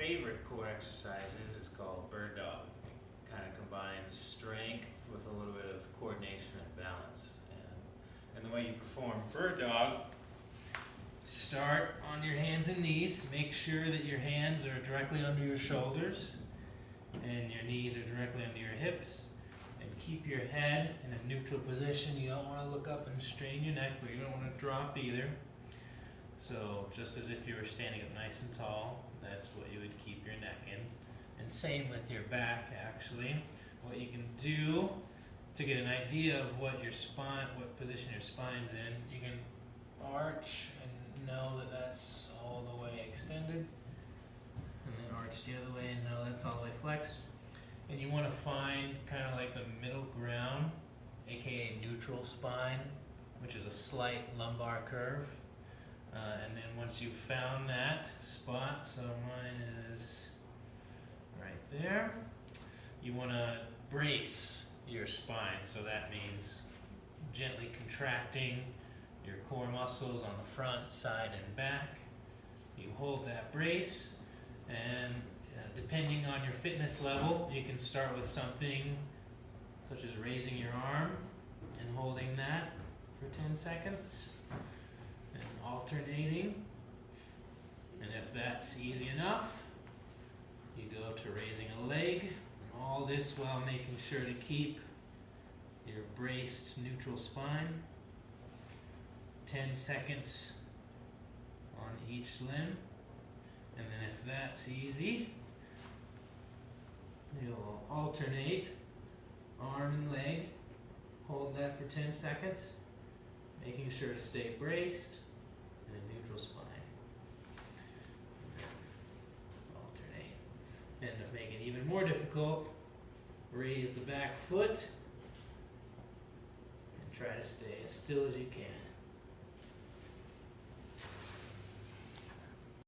favorite core exercises is called Bird Dog. It kind of combines strength with a little bit of coordination and balance. And the way you perform Bird Dog, start on your hands and knees. Make sure that your hands are directly under your shoulders and your knees are directly under your hips. And keep your head in a neutral position. You don't want to look up and strain your neck, but you don't want to drop either. So just as if you were standing up nice and tall, that's what you would keep your neck in. And same with your back, actually. What you can do to get an idea of what your spine, what position your spine's in, you can arch and know that that's all the way extended, and then arch the other way and know that's all the way flexed. And you want to find kind of like the middle ground, aka neutral spine, which is a slight lumbar curve. And then once you've found that spot, so mine is right there, you want to brace your spine. So that means gently contracting your core muscles on the front, side, and back. You hold that brace, and depending on your fitness level, you can start with something such as raising your arm and holding that for 10 seconds. And alternating, and if that's easy enough, you go to raising a leg, and all this while making sure to keep your braced neutral spine. 10 seconds on each limb, and then if that's easy, you'll alternate arm and leg, hold that for 10 seconds, making sure to stay braced in a neutral spine. Alternate. And to make it even more difficult, raise the back foot and try to stay as still as you can.